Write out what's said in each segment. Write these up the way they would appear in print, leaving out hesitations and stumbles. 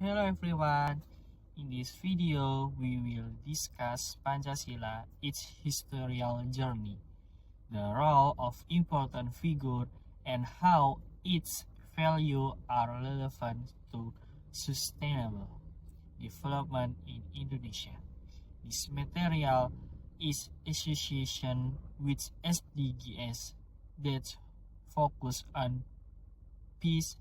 Hello everyone. In this video, we will discuss Pancasila, its historical journey, the role of important figure, and how its values are relevant to sustainable development in Indonesia. This material is association with SDGs that focus on peace,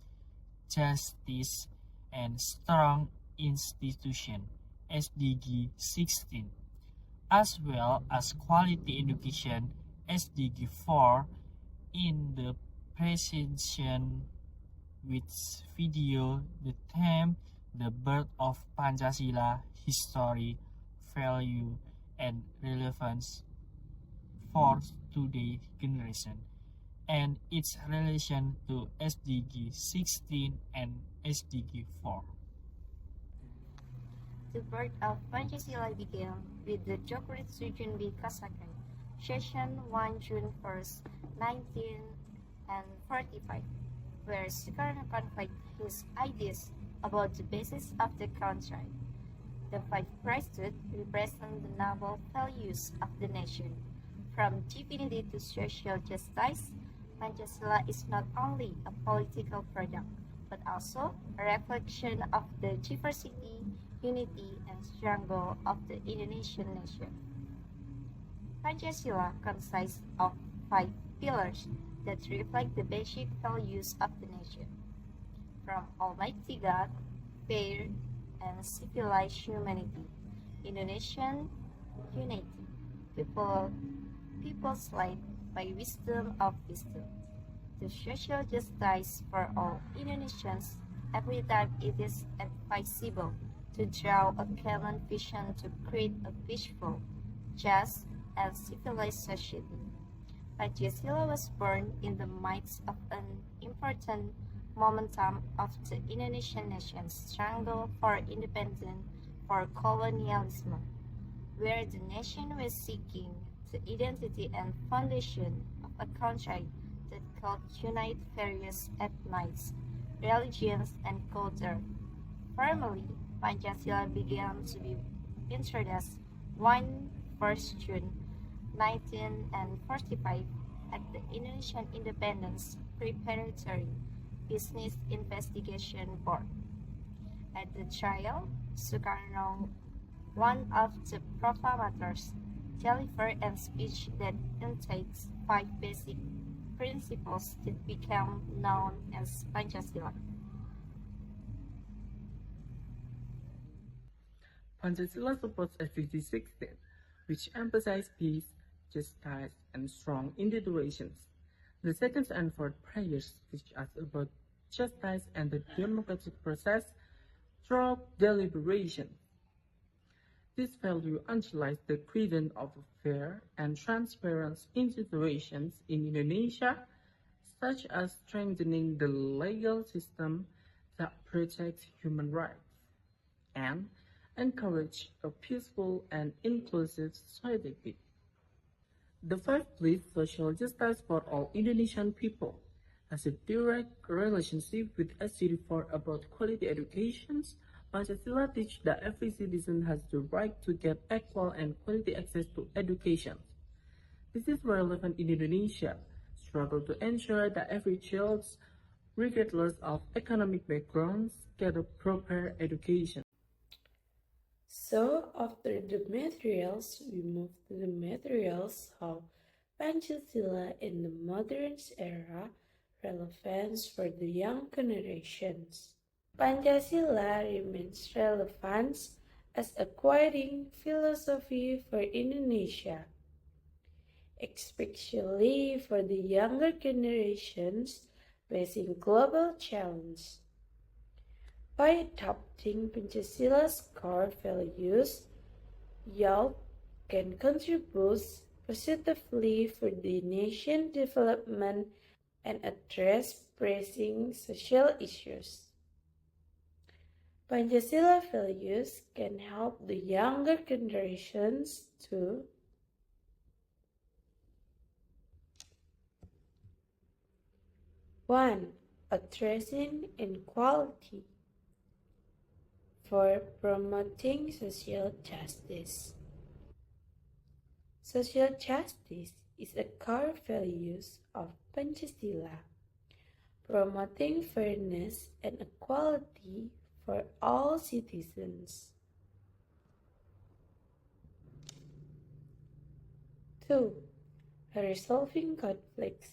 justice, and strong institution SDG 16, as well as quality education SDG 4 in the presentation with video the theme the birth of Pancasila history, value, and relevance for today's generation and its relation to SDG 16 and SDG 4. The birth of Pancasila began with the Jokowi Sujunbi Kasakai, Session 1 June 1st, 1945, where Sukarno conveyed his ideas about the basis of the country. The five priesthoods represent the noble values of the nation. From divinity to social justice, Pancasila is not only a political product, but also a reflection of the diversity, unity, and struggle of the Indonesian nation. Pancasila consists of 5 pillars that reflect the basic values of the nation. From Almighty God, fair and civilized humanity, Indonesian unity, people's light by wisdom of wisdom, to social justice for all Indonesians every time it is advisable to draw a common vision to create a peaceful, just, and civilized society. Pancasila was born in the midst of an important momentum of the Indonesian nation's struggle for independence for colonialism, where the nation was seeking the identity and foundation of a country that could unite various ethnies, religions, and culture. Formally, Pancasila began to be introduced 1st June 1945 at the Indonesian Independence Preparatory Business Investigation Board. At the trial, Sukarno, one of the proclamators, delivered a speech that entails 5 basic principles that became known as Pancasila. Pancasila supports SDG 16, which emphasizes peace, justice, and strong institutions. The second and fourth prayers teach us about justice and the democratic process through deliberation. This value underlies the credence of fair and transparent institutions in Indonesia, such as strengthening the legal system that protects human rights and encourage a peaceful and inclusive society. The fifth pleads social justice for all Indonesian people, has a direct relationship with SDG 4 about quality education. Pancasila teaches that every citizen has the right to get equal and quality access to education. This is relevant in Indonesia, struggle to ensure that every child, regardless of economic backgrounds, get a proper education. So after the materials, we move to the materials how Pancasila in the modern era relevance for the young generations. Pancasila remains relevant as a guiding philosophy for Indonesia, especially for the younger generations facing global challenges. By adopting Pancasila's core values, youth can contribute positively for the nation's development and address pressing social issues. Pancasila values can help the younger generations to 1. Addressing inequality. for promoting social justice. Social justice is a core value of Pancasila, promoting fairness and equality for all citizens. 2. Resolving conflicts,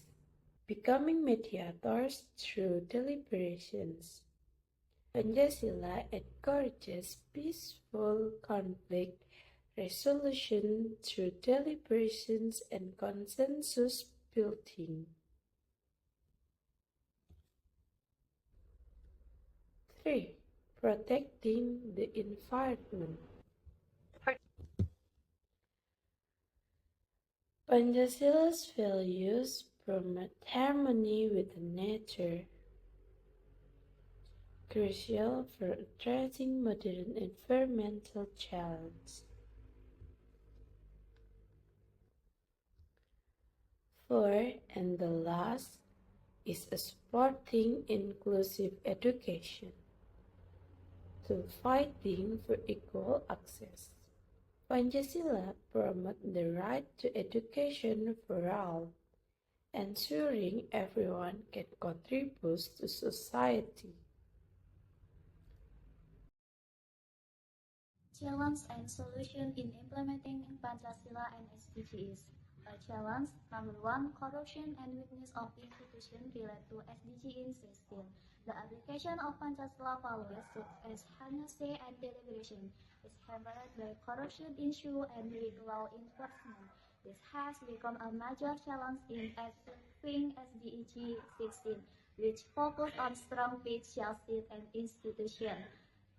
becoming mediators through deliberations. Pancasila encourages peaceful conflict resolution through deliberations and consensus building. 3. Protecting the environment. Pancasila's values promote harmony with nature, crucial for addressing modern environmental challenges. 4. And the last is supporting inclusive education to fighting for equal access. Pancasila promotes the right to education for all, ensuring everyone can contribute to society. Challenge and solution in implementing Pancasila and SDGs. A challenge, number 1, corruption and weakness of institutions related to SDG in 16. The application of Pancasila values such as harnessing and deliberation is hampered by corruption issue and weak law enforcement. This has become a major challenge in achieving SDG 16, which focus on strong social state and institution.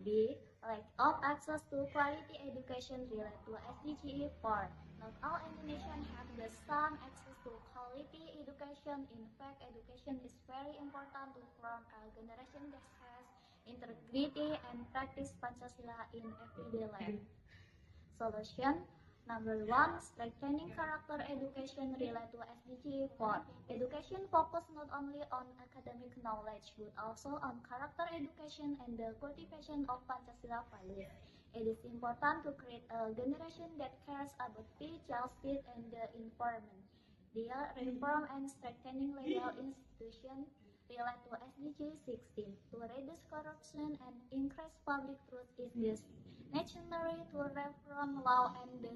B. Lack of access to quality education related to SDG 4. Not all Indonesians have the same access to quality education. In fact, education is very important to form a generation that has integrity and practice Pancasila in everyday life. Solution. Number 1, strengthening character education related to SDG 4. Education focus not only on academic knowledge but also on character education and the cultivation of Pancasila values. It is important to create a generation that cares about peace, justice, and the environment. Their reform and strengthening legal institutions related to SDG 16 to reduce corruption and increase public trust is necessary to reform law and the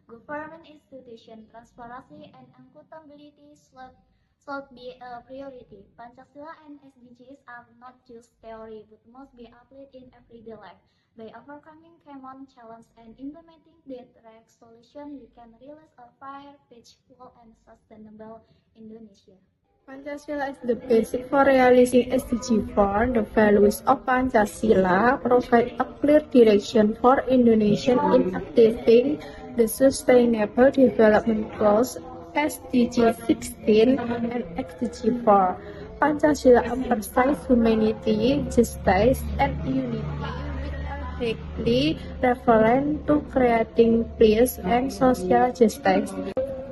government institution. Transparency and accountability should be a priority. Pancasila and SDGs are not just theory but must be applied in everyday life. By overcoming common challenges and implementing the right solution, we can realize a fair, peaceful, and sustainable Indonesia. Pancasila is the basic for realizing SDG 4. The values of Pancasila provide a clear direction for Indonesia in achieving the Sustainable Development Goals SDG 16 and SDG 4. Pancasila emphasizes humanity, justice, and unity with a directly reference to creating peace and social justice.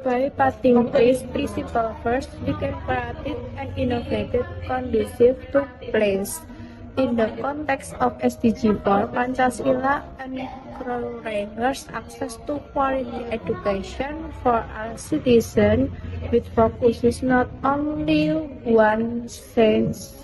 By putting this principle first, we can create an innovative, conducive to place. In the context of SDG 4, Pancasila encourages access to quality education for all citizens, with focuses not only one sense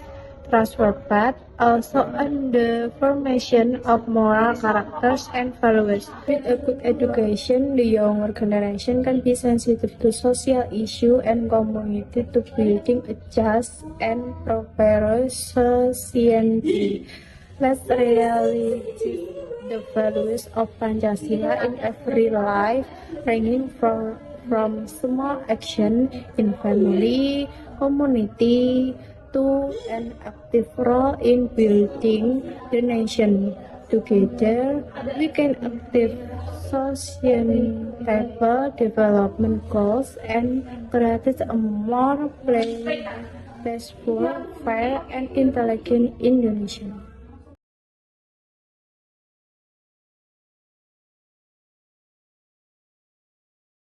transfer but also on the formation of moral characters and values. With a good education, the younger generation can be sensitive to social issues and community to building a just and prosperous society. Let's realize the values of Pancasila in every life, ranging from small action in family, community, to an active role in building the nation. Together, we can achieve sustainable development goals and create a more peaceful, fair, and intelligent Indonesia.